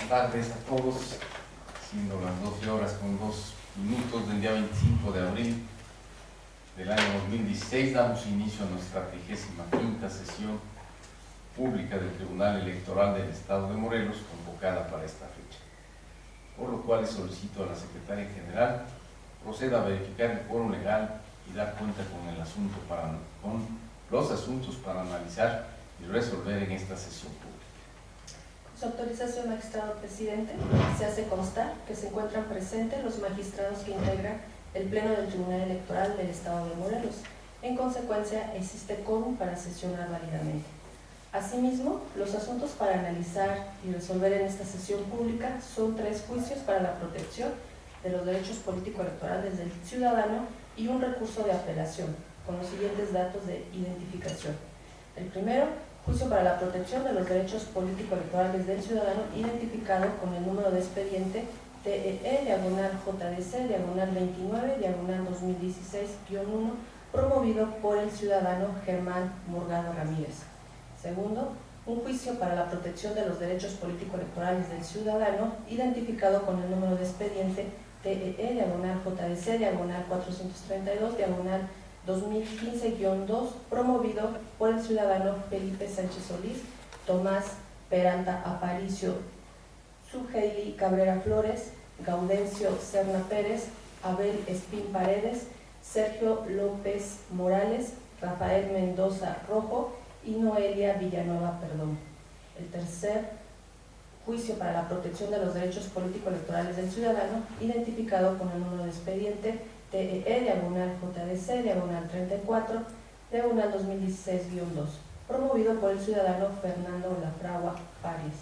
buenas tardes a todos, siendo las 12 horas con 2 minutos del día 25 de abril del año 2016, damos inicio a nuestra 35ª sesión pública del Tribunal Electoral del Estado de Morelos, convocada para esta fecha. Por lo cual solicito a la Secretaria General proceda a verificar el quórum legal y dar cuenta con los asuntos para analizar y resolver en esta sesión pública. Su autorización, magistrado presidente, se hace constar que se encuentran presentes los magistrados que integran el Pleno del Tribunal Electoral del Estado de Morelos. En consecuencia, existe quórum para sesionar válidamente. Asimismo, los asuntos para analizar y resolver en esta sesión pública son 3 juicios para la protección de los derechos político-electorales del ciudadano y un recurso de apelación, con los siguientes datos de identificación. El primero, juicio para la protección de los derechos político-electorales del ciudadano, identificado con el número de expediente TEE-JDC-29-2016-1, promovido por el ciudadano Germán Morgado Ramírez. Segundo, un juicio para la protección de los derechos político-electorales del ciudadano, identificado con el número de expediente TEE-JDC-432-2015-2, promovido por el ciudadano Felipe Sánchez Solís, Tomás Peralta Aparicio, Sugeili Cabrera Flores, Gaudencio Serna Pérez, Abel Espín Paredes, Sergio López Morales, Rafael Mendoza Rojo y Noelia Villanueva Perdón. El tercer, juicio para la protección de los derechos político-electorales del ciudadano, identificado con el número de expediente TEE-JDC-34-2016-2, promovido por el ciudadano Fernando Lafragua Párez.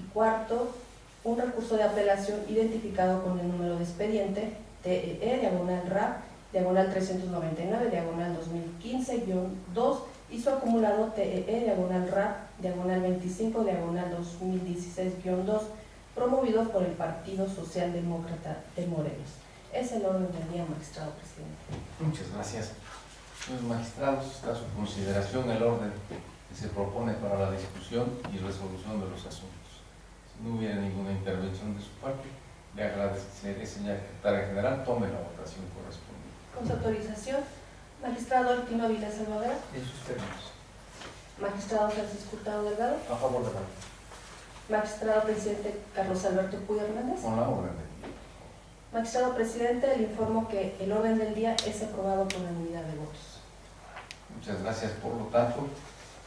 Y cuarto, un recurso de apelación identificado con el número de expediente TEE-RAP-399-2015-2 y su acumulado TEE-RAP-25-2016-2, promovido por el Partido Socialdemócrata de Morelos. Es el orden del día, magistrado presidente. Muchas gracias. Los magistrados, está a su consideración el orden que se propone para la discusión y resolución de los asuntos. Si no hubiera ninguna intervención de su parte, le agradeceré, señora Secretaria General, tome la votación correspondiente. Con su autorización, magistrado Artino Avilés Salvador. En sus términos. Magistrado Francisco Hurtado Delgado. A favor de la ley. Magistrado presidente Carlos Alberto Puy Hernández. Con la orden del día. Magistrado presidente, le informo que el orden del día es aprobado por unanimidad de votos. Muchas gracias. Por lo tanto,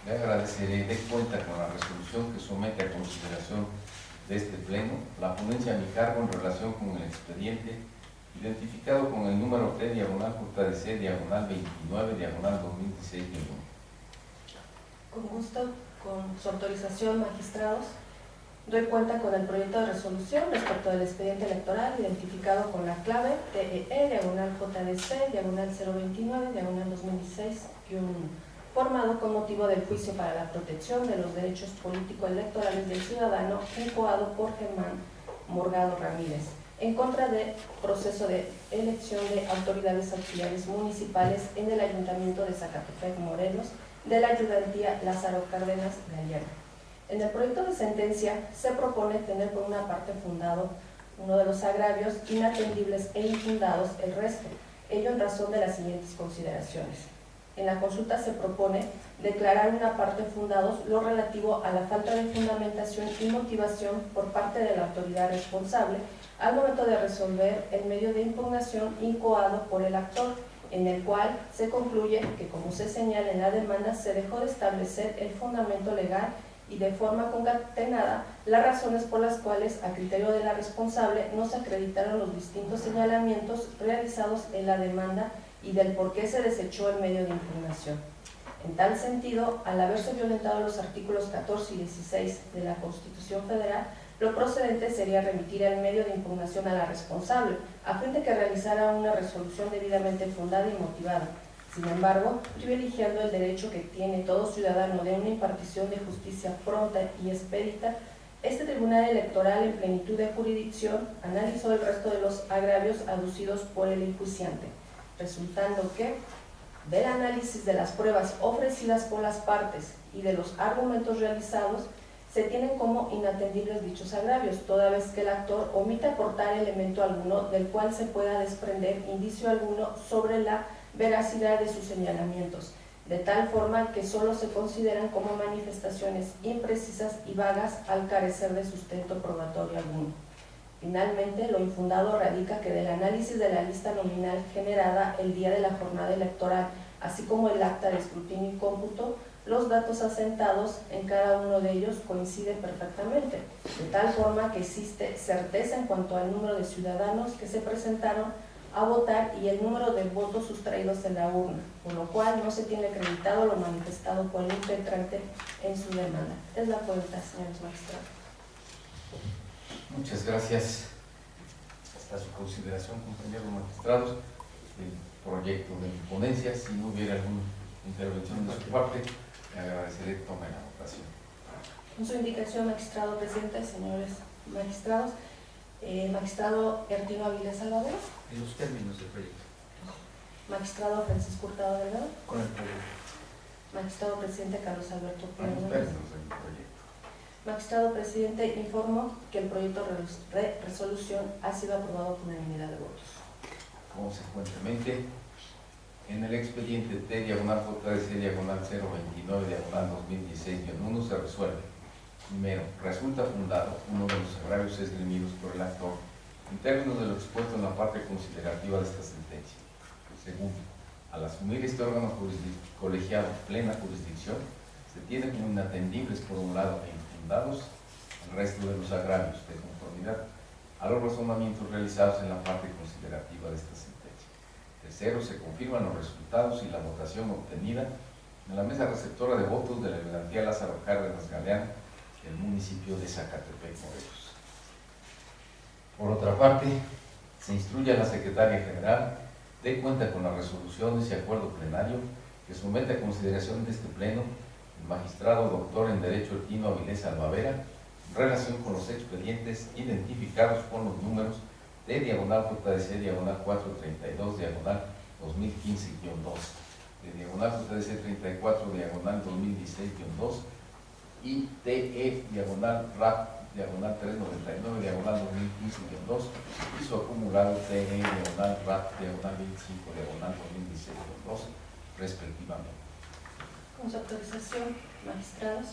le agradeceré de cuenta con la resolución que somete a consideración de este Pleno la ponencia a mi cargo en relación con el expediente identificado con el número T-JDC-29-2016-1. Con gusto, con su autorización, magistrados, doy cuenta con el proyecto de resolución respecto del expediente electoral identificado con la clave TEE-JDC-029-2016-1, formado con motivo del juicio para la protección de los derechos político-electorales del ciudadano incoado por Germán Morgado Ramírez, en contra del proceso de elección de autoridades auxiliares municipales en el Ayuntamiento de Zacatepec, Morelos, de la ayudantía Lázaro Cárdenas Galeano. En el proyecto de sentencia se propone tener por una parte fundado uno de los agravios inatendibles e infundados el resto, ello en razón de las siguientes consideraciones. En la consulta se propone declarar una parte fundados lo relativo a la falta de fundamentación y motivación por parte de la autoridad responsable al momento de resolver el medio de impugnación incoado por el actor, en el cual se concluye que, como se señala en la demanda, se dejó de establecer el fundamento legal y de forma concatenada las razones por las cuales, a criterio de la responsable, no se acreditaron los distintos señalamientos realizados en la demanda y del por qué se desechó el medio de impugnación. En tal sentido, al haberse violentado los artículos 14 y 16 de la Constitución Federal, lo procedente sería remitir el medio de impugnación a la responsable, a fin de que realizara una resolución debidamente fundada y motivada. Sin embargo, privilegiando el derecho que tiene todo ciudadano de una impartición de justicia pronta y expedita, este Tribunal Electoral, en plenitud de jurisdicción, analizó el resto de los agravios aducidos por el enjuiciante, resultando que, del análisis de las pruebas ofrecidas por las partes y de los argumentos realizados, se tienen como inatendibles dichos agravios, toda vez que el actor omite aportar elemento alguno del cual se pueda desprender indicio alguno sobre la veracidad de sus señalamientos, de tal forma que sólo se consideran como manifestaciones imprecisas y vagas al carecer de sustento probatorio alguno. Finalmente, lo infundado radica que del análisis de la lista nominal generada el día de la jornada electoral, así como el acta de escrutinio y cómputo, los datos asentados en cada uno de ellos coinciden perfectamente, de tal forma que existe certeza en cuanto al número de ciudadanos que se presentaron a votar y el número de votos sustraídos en la urna, por lo cual no se tiene acreditado lo manifestado por el impetrante en su demanda. Es la cuenta, señores magistrados. Muchas gracias. Hasta su consideración, compañeros magistrados, el proyecto de ponencia. Si no hubiera alguna intervención de su parte, le agradeceré que tome la votación. Con su indicación, magistrado presidente, señores magistrados, magistrado Ertino Avilés Salvador. En los términos del proyecto. Magistrado Francisco Hurtado Delgado. Con el proyecto. Magistrado presidente Carlos Alberto En los Pérez. términos del proyecto. Magistrado presidente, informo que el proyecto de resolución ha sido aprobado por unanimidad de votos. Consecuentemente, en el expediente T/JC/029/2016-1 se resuelve: primero, resulta fundado uno de los agravios esgrimidos por el actor en términos de lo expuesto en la parte considerativa de esta sentencia. Segundo, al asumir este órgano colegiado plena jurisdicción, se tiene como inatendibles por un lado e infundados el resto de los agravios de conformidad a los razonamientos realizados en la parte considerativa de esta sentencia. Tercero, se confirman los resultados y la votación obtenida en la mesa receptora de votos de la alcaldía Lázaro Cárdenas Galeán del municipio de Zacatepec, Morelos. Por otra parte, se instruye a la Secretaria General de cuenta con las resoluciones y acuerdo plenario que somete a consideración de este pleno el magistrado doctor en Derecho Ertino Avilés Salvador en relación con los expedientes identificados con los números T/JC/432/2015-2, T/JC34/2016-2 y TE/RAP/399/2015-2 y su acumulado TE/RAP/25/2016-2 respectivamente. Con su autorización, magistrados,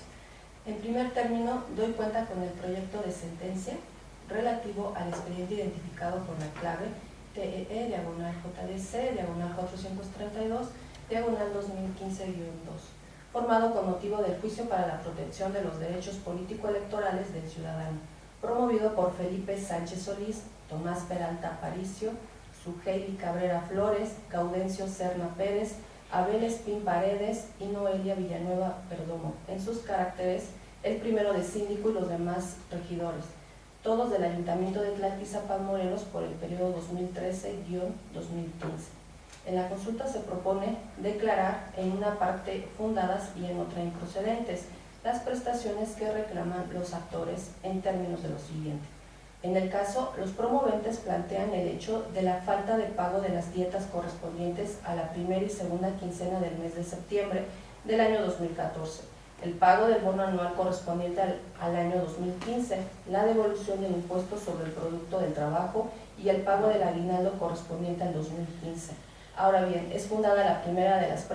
en primer término doy cuenta con el proyecto de sentencia relativo al expediente identificado por la clave TEE/JC/432/2015-2, formado con motivo del juicio para la protección de los derechos político-electorales del ciudadano, promovido por Felipe Sánchez Solís, Tomás Peralta Aparicio, Suheili Cabrera Flores, Gaudencio Serna Pérez, Abel Espín Paredes y Noelia Villanueva Perdomo, en sus caracteres, el primero de síndico y los demás regidores, todos del Ayuntamiento de Tlaltizapán, Morelos, por el periodo 2013-2015. En la consulta se propone declarar en una parte fundadas y en otra improcedentes las prestaciones que reclaman los actores en términos de lo siguiente. En el caso, los promoventes plantean el hecho de la falta de pago de las dietas correspondientes a la primera y segunda quincena del mes de septiembre del año 2014, el pago del bono anual correspondiente al año 2015, la devolución del impuesto sobre el producto del trabajo y el pago del aguinaldo correspondiente al 2015. Ahora bien, es fundada la primera de las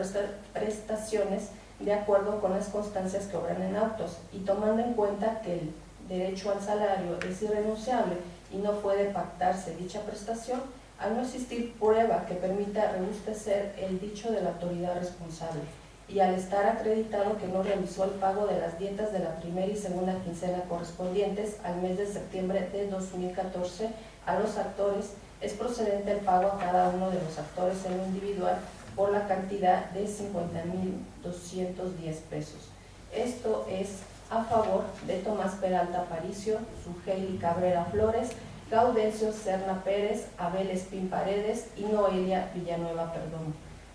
prestaciones de acuerdo con las constancias que obran en autos y tomando en cuenta que el derecho al salario es irrenunciable y no puede pactarse dicha prestación, al no existir prueba que permita robustecer el dicho de la autoridad responsable y al estar acreditado que no realizó el pago de las dietas de la primera y segunda quincena correspondientes al mes de septiembre de 2014 a los actores, es procedente el pago a cada uno de los actores en lo individual por la cantidad de 50,210 pesos. Esto es a favor de Tomás Peralta Aparicio, Suheili Cabrera Flores, Gaudencio Serna Pérez, Abel Espín Paredes y Noelia Villanueva Perdomo,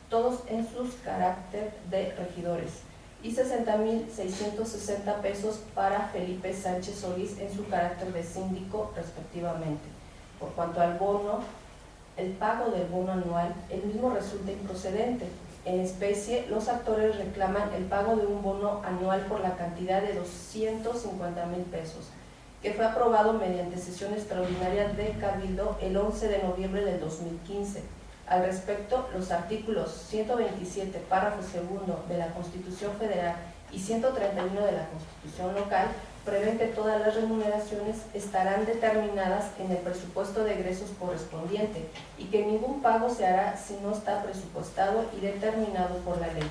todos en sus carácter de regidores, y 60,660 pesos para Felipe Sánchez Solís en su carácter de síndico respectivamente. Por cuanto al bono, el pago del bono anual, el mismo resulta improcedente, En especie, los actores reclaman el pago de un bono anual por la cantidad de 250,000 pesos, que fue aprobado mediante sesión extraordinaria de Cabildo el 11 de noviembre del 2015. Al respecto, los artículos 127, párrafo segundo de la Constitución Federal y 131 de la Constitución Local prevén que todas las remuneraciones estarán determinadas en el presupuesto de egresos correspondiente y que ningún pago se hará si no está presupuestado y determinado por la ley.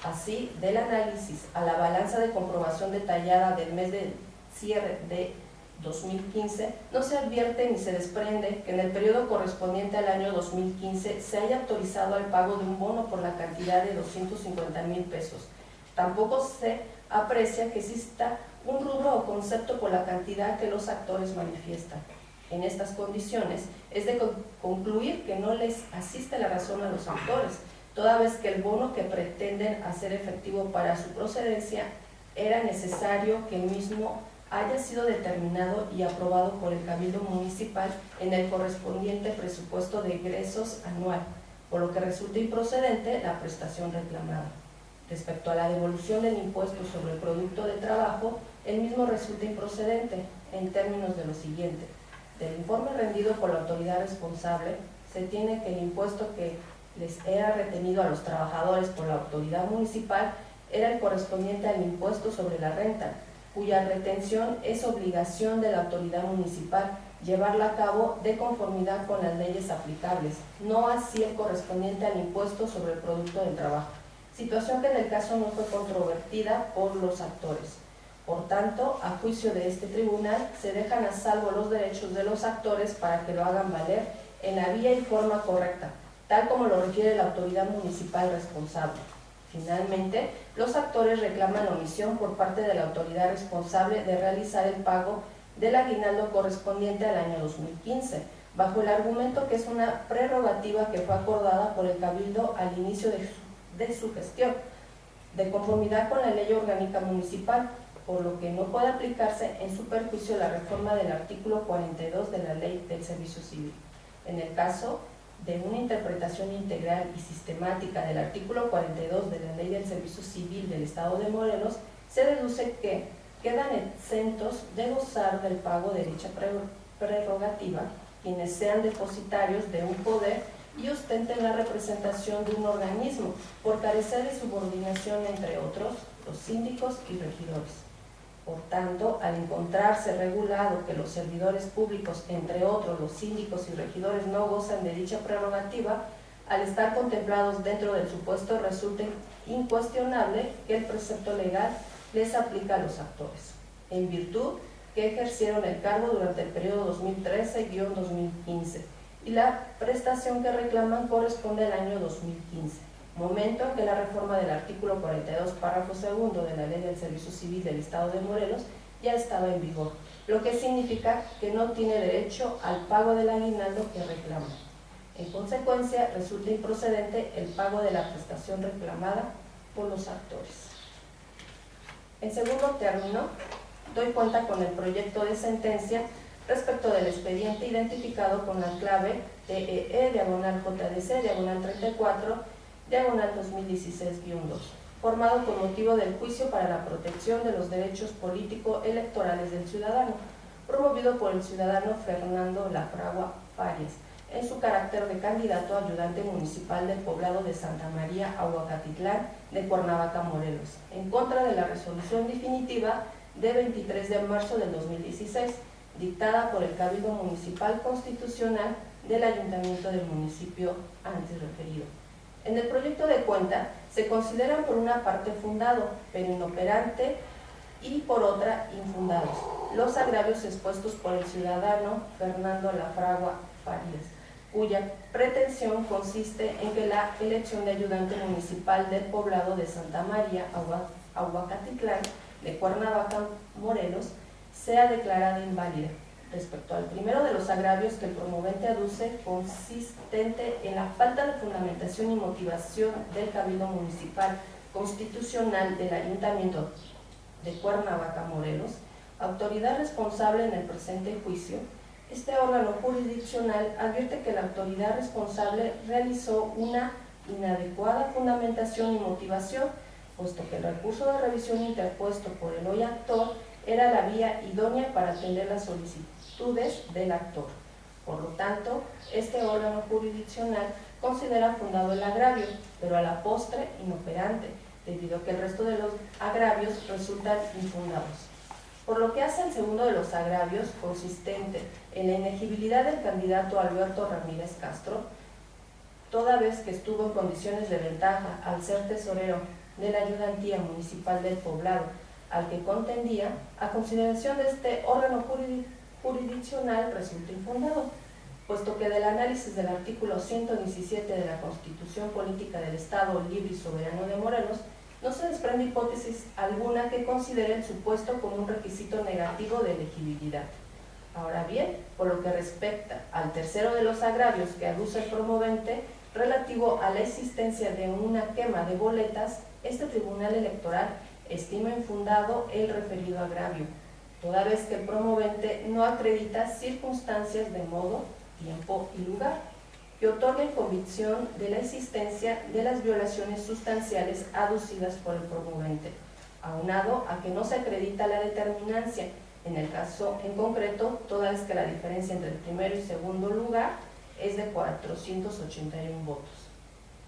Así, del análisis a la balanza de comprobación detallada del mes de cierre de 2015, no se advierte ni se desprende que en el periodo correspondiente al año 2015 se haya autorizado el pago de un bono por la cantidad de 250,000 pesos. Tampoco se aprecia que exista un rubro o concepto por la cantidad que los actores manifiestan. En estas condiciones, es de concluir que no les asiste la razón a los actores, toda vez que el bono que pretenden hacer efectivo para su procedencia era necesario que el mismo haya sido determinado y aprobado por el Cabildo Municipal en el correspondiente presupuesto de egresos anual, por lo que resulta improcedente la prestación reclamada. Respecto a la devolución del impuesto sobre el producto de trabajo, el mismo resulta improcedente en términos de lo siguiente. Del informe rendido por la autoridad responsable, se tiene que el impuesto que les era retenido a los trabajadores por la autoridad municipal era el correspondiente al impuesto sobre la renta, cuya retención es obligación de la autoridad municipal llevarla a cabo de conformidad con las leyes aplicables, no así el correspondiente al impuesto sobre el producto del trabajo, situación que en el caso no fue controvertida por los actores. Por tanto, a juicio de este tribunal, se dejan a salvo los derechos de los actores para que lo hagan valer en la vía y forma correcta, tal como lo requiere la autoridad municipal responsable. Finalmente, los actores reclaman la omisión por parte de la autoridad responsable de realizar el pago del aguinaldo correspondiente al año 2015, bajo el argumento que es una prerrogativa que fue acordada por el Cabildo al inicio de su gestión, de conformidad con la Ley Orgánica Municipal, por lo que no puede aplicarse en su perjuicio la reforma del artículo 42 de la Ley del Servicio Civil. En el caso de una interpretación integral y sistemática del artículo 42 de la Ley del Servicio Civil del Estado de Morelos, se deduce que quedan exentos de gozar del pago de dicha prerrogativa quienes sean depositarios de un poder y ostenten la representación de un organismo, por carecer de subordinación entre otros, los síndicos y regidores. Por tanto, al encontrarse regulado que los servidores públicos, entre otros los síndicos y regidores, no gozan de dicha prerrogativa, al estar contemplados dentro del supuesto, resulta incuestionable que el precepto legal les aplica a los actores, en virtud que ejercieron el cargo durante el periodo 2013-2015, y la prestación que reclaman corresponde al año 2015. Momento en que la reforma del artículo 42, párrafo segundo de la Ley del Servicio Civil del Estado de Morelos ya estaba en vigor, lo que significa que no tiene derecho al pago del aguinaldo que reclama. En consecuencia, resulta improcedente el pago de la prestación reclamada por los actores. En segundo término, doy cuenta con el proyecto de sentencia respecto del expediente identificado con la clave TEE/JDC/34/2016-2, formado con motivo del juicio para la protección de los derechos político-electorales del ciudadano, promovido por el ciudadano Fernando Lafragua Farias, en su carácter de candidato a ayudante municipal del poblado de Santa María, Ahuacatitlán, de Cuernavaca, Morelos, en contra de la resolución definitiva de 23 de marzo del 2016, dictada por el Cabildo Municipal Constitucional del Ayuntamiento del municipio antes referido. En el proyecto de cuenta se consideran por una parte fundado, pero inoperante, y por otra infundados, los agravios expuestos por el ciudadano Fernando Lafragua Farias, cuya pretensión consiste en que la elección de ayudante municipal del poblado de Santa María, Ahuacatitlán, de Cuernavaca, Morelos, sea declarada inválida. Respecto al primero de los agravios que el promovente aduce, consistente en la falta de fundamentación y motivación del Cabildo Municipal Constitucional del Ayuntamiento de Cuernavaca, Morelos, autoridad responsable en el presente juicio, este órgano jurisdiccional advierte que la autoridad responsable realizó una inadecuada fundamentación y motivación, puesto que el recurso de revisión interpuesto por el hoy actor era la vía idónea para atender las solicitudes del actor. Por lo tanto, este órgano jurisdiccional considera fundado el agravio, pero a la postre inoperante, debido a que el resto de los agravios resultan infundados. Por lo que hace al segundo de los agravios, consistente en la inegibilidad del candidato Alberto Ramírez Castro, toda vez que estuvo en condiciones de ventaja al ser tesorero de la ayudantía municipal del poblado al que contendía, a consideración de este órgano jurisdiccional resulta infundado, puesto que del análisis del artículo 117 de la Constitución Política del Estado Libre y Soberano de Morelos, no se desprende hipótesis alguna que considere el supuesto como un requisito negativo de elegibilidad. Ahora bien, por lo que respecta al tercero de los agravios que aduce el promovente, relativo a la existencia de una quema de boletas, este Tribunal Electoral estima infundado el referido agravio, toda vez que el promovente no acredita circunstancias de modo, tiempo y lugar que otorguen convicción de la existencia de las violaciones sustanciales aducidas por el promovente, aunado a que no se acredita la determinancia, en el caso en concreto, toda vez que la diferencia entre el primero y segundo lugar es de 481 votos.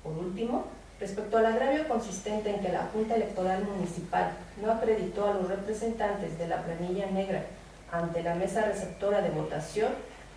Por último, respecto al agravio consistente en que la Junta Electoral Municipal no acreditó a los representantes de la planilla negra ante la mesa receptora de votación,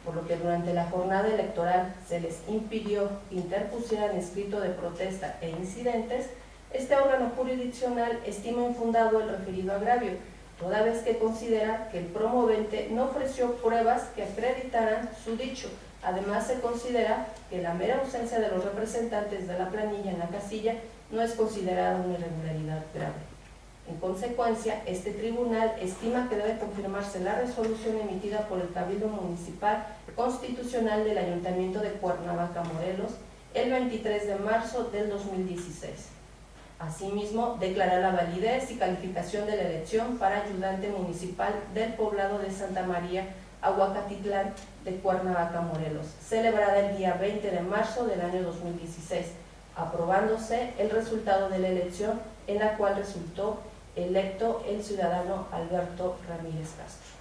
por lo que durante la jornada electoral se les impidió que interpusieran escrito de protesta e incidentes, este órgano jurisdiccional estima infundado el referido agravio, toda vez que considera que el promovente no ofreció pruebas que acreditaran su dicho. Además, se considera que la mera ausencia de los representantes de la planilla en la casilla no es considerada una irregularidad grave. En consecuencia, este tribunal estima que debe confirmarse la resolución emitida por el Cabildo Municipal Constitucional del Ayuntamiento de Cuernavaca, Morelos, el 23 de marzo del 2016. Asimismo, declarar la validez y calificación de la elección para ayudante municipal del poblado de Santa María, Aguacatitlán, de Cuernavaca, Morelos, celebrada el día 20 de marzo del año 2016, aprobándose el resultado de la elección en la cual resultó electo el ciudadano Alberto Ramírez Castro.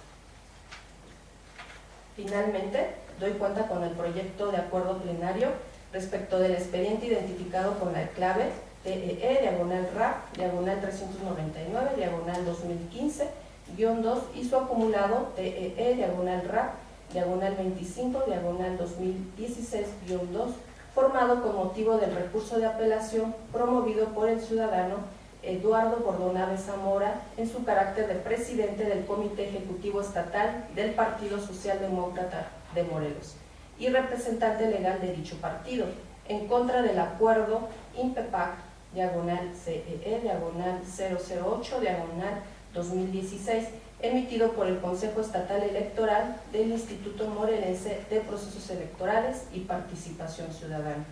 Finalmente, doy cuenta con el proyecto de acuerdo plenario respecto del expediente identificado con la clave TEE/RAP/399/2015-2 y su acumulado TEE/RAP/25/2016-2, formado con motivo del recurso de apelación promovido por el ciudadano Eduardo Bordonave Zamora en su carácter de presidente del Comité Ejecutivo Estatal del Partido Socialdemócrata de Morelos y representante legal de dicho partido, en contra del acuerdo INPEPAC/CEE/008/2016 emitido por el Consejo Estatal Electoral del Instituto Morelense de Procesos Electorales y Participación Ciudadana.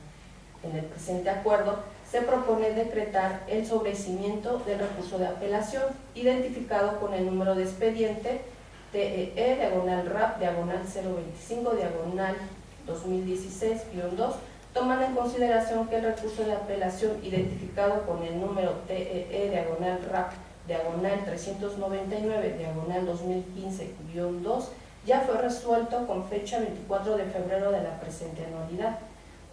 En el presente acuerdo se propone decretar el sobreseimiento del recurso de apelación, identificado con el número de expediente TEE/RAP/025/2016-2, tomando en consideración que el recurso de apelación identificado con el número TEE/RAP/399/2015-2 ya fue resuelto con fecha 24 de febrero de la presente anualidad.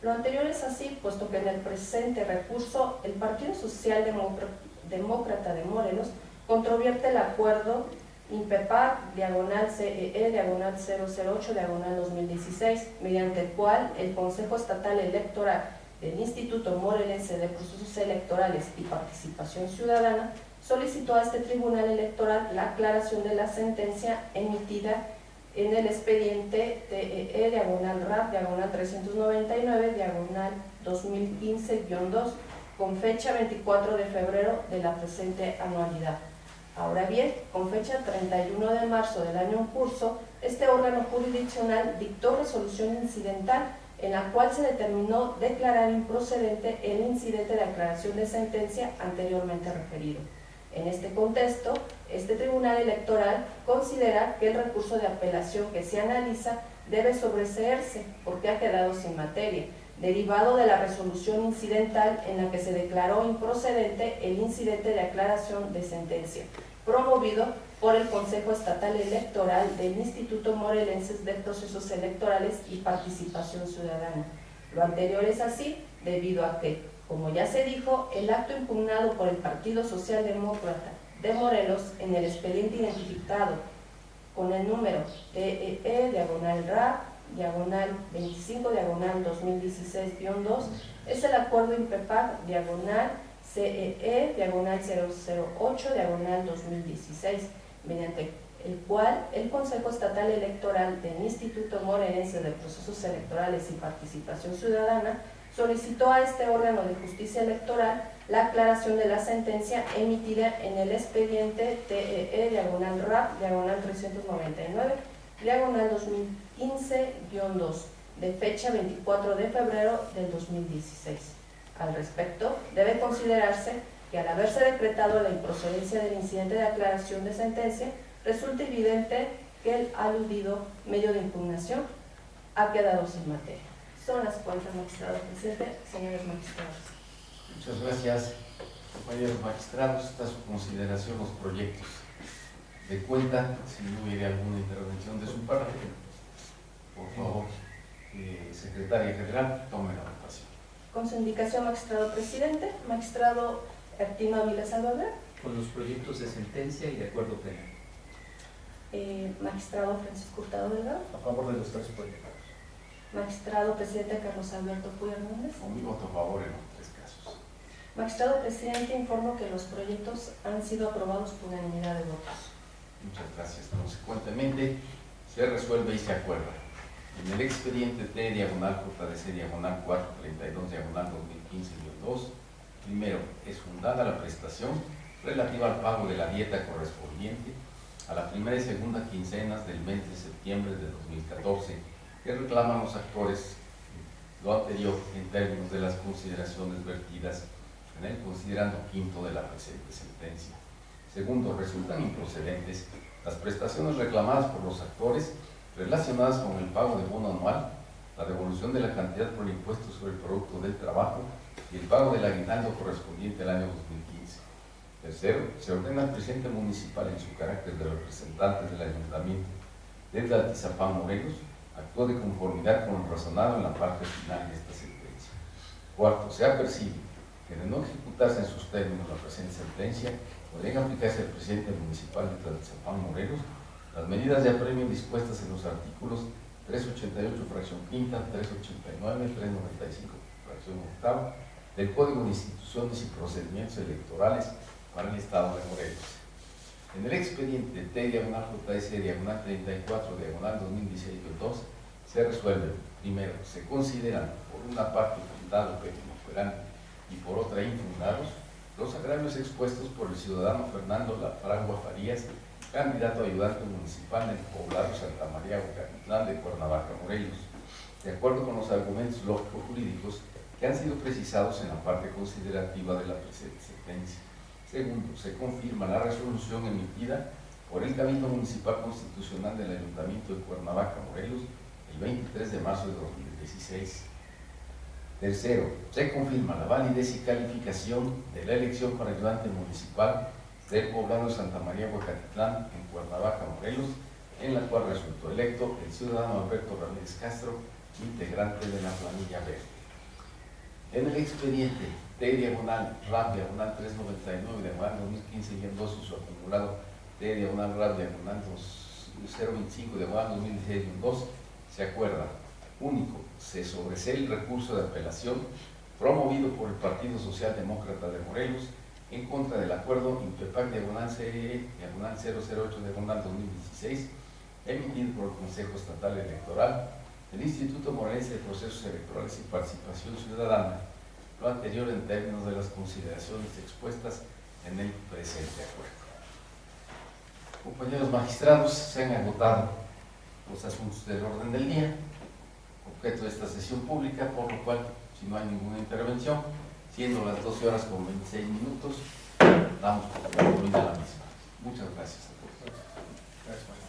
Lo anterior es así, puesto que en el presente recurso el Partido Socialdemócrata de Morelos controvierte el acuerdo INPEPAC/CEE/008/2016, mediante el cual el Consejo Estatal Electoral del Instituto Morelense de Procesos Electorales y Participación Ciudadana solicitó a este Tribunal Electoral la aclaración de la sentencia emitida en el expediente TEE/RAP/399/2015-2 con fecha 24 de febrero de la presente anualidad. Ahora bien, con fecha 31 de marzo del año en curso, este órgano jurisdiccional dictó resolución incidental en la cual se determinó declarar improcedente el incidente de aclaración de sentencia anteriormente referido. En este contexto, este Tribunal Electoral considera que el recurso de apelación que se analiza debe sobreseerse porque ha quedado sin materia, derivado de la resolución incidental en la que se declaró improcedente el incidente de aclaración de sentencia, promovido por el Consejo Estatal Electoral del Instituto Morelense de Procesos Electorales y Participación Ciudadana. Lo anterior es así debido a que, como ya se dijo, el acto impugnado por el Partido Socialdemócrata de Morelos en el expediente identificado con el número TEE/RAP/25/2016-2 es el acuerdo INPEPAC/CEE/008/2016, mediante el cual el Consejo Estatal Electoral del Instituto Morelense de Procesos Electorales y Participación Ciudadana solicitó a este órgano de justicia electoral la aclaración de la sentencia emitida en el expediente TEE/RAP/399/2015-2 de fecha 24 de febrero del 2016. Al respecto, debe considerarse que al haberse decretado la improcedencia del incidente de aclaración de sentencia, resulta evidente que el aludido medio de impugnación ha quedado sin materia. Son las cuentas, magistrado presidente, señores magistrados. Muchas gracias, compañeros magistrados. Está a su consideración los proyectos de cuenta. Si no hubiera alguna intervención de su parte, por favor, secretaria general, tome la votación. Con su indicación, magistrado presidente, magistrado Ertino Ávila Salvador. Con los proyectos de sentencia y de acuerdo pleno. Magistrado Francisco Hurtado Delgado. A favor de los tres proyectos. Magistrado presidente Carlos Alberto Puy Hernández. Con mi voto a favor en los tres casos. Magistrado presidente, informo que los proyectos han sido aprobados por unanimidad de votos. Muchas gracias. Consecuentemente, se resuelve y se acuerda. En el expediente T/JC/432/2015-2, primero, es fundada la prestación relativa al pago de la dieta correspondiente a la primera y segunda quincenas del mes de septiembre de 2014, que reclaman los actores lo anterior en términos de las consideraciones vertidas en el considerando quinto de la presente sentencia. Segundo, resultan improcedentes las prestaciones reclamadas por los actores relacionadas con el pago de bono anual, la devolución de la cantidad por el impuesto sobre el producto del trabajo y el pago del aguinaldo correspondiente al año 2015. Tercero, se ordena al presidente municipal en su carácter de representante del ayuntamiento desde Atizapán, Morelos, actuó de conformidad con lo razonado en la parte final de esta sentencia. Cuarto, se apercibe que de no ejecutarse en sus términos la presente sentencia, podrían aplicarse al presidente municipal de Atizapán, Morelos, las medidas de apremio dispuestas en los artículos 388 fracción quinta, 389, 395 fracción octava del Código de Instituciones y Procedimientos Electorales para el Estado de Morelos. En el expediente T/JS/34/2016-2 se resuelve, primero, se consideran por una parte fundados de inoperante y por otra impugnados los agravios expuestos por el ciudadano Fernando Lafragua Farías, candidato a ayudante municipal en el poblado Santa María Huacatitlán de Cuernavaca, Morelos, de acuerdo con los argumentos lógico-jurídicos que han sido precisados en la parte considerativa de la presente sentencia. Segundo, se confirma la resolución emitida por el Cabildo Municipal Constitucional del Ayuntamiento de Cuernavaca, Morelos, el 23 de marzo de 2016. Tercero, se confirma la validez y calificación de la elección para ayudante municipal del poblado de Santa María Huacatitlán en Cuernavaca, Morelos, en la cual resultó electo el ciudadano Alberto Ramírez Castro, integrante de la planilla verde. En el expediente T/RAP/399/2015-2 y su acumulado T/RAP/025/2016-2 se acuerda, único, se sobresee el recurso de apelación promovido por el Partido Socialdemócrata de Morelos en contra del acuerdo INPEPAC/CEE/008/2016 emitido por el Consejo Estatal Electoral del Instituto Morelense de Procesos Electorales y Participación Ciudadana, lo anterior en términos de las consideraciones expuestas en el presente acuerdo. Compañeros magistrados, se han agotado los asuntos del orden del día, objeto de esta sesión pública, por lo cual, si no hay ninguna intervención, siendo las 12:26, damos por concluida la misma. Muchas gracias a todos. Gracias. Gracias.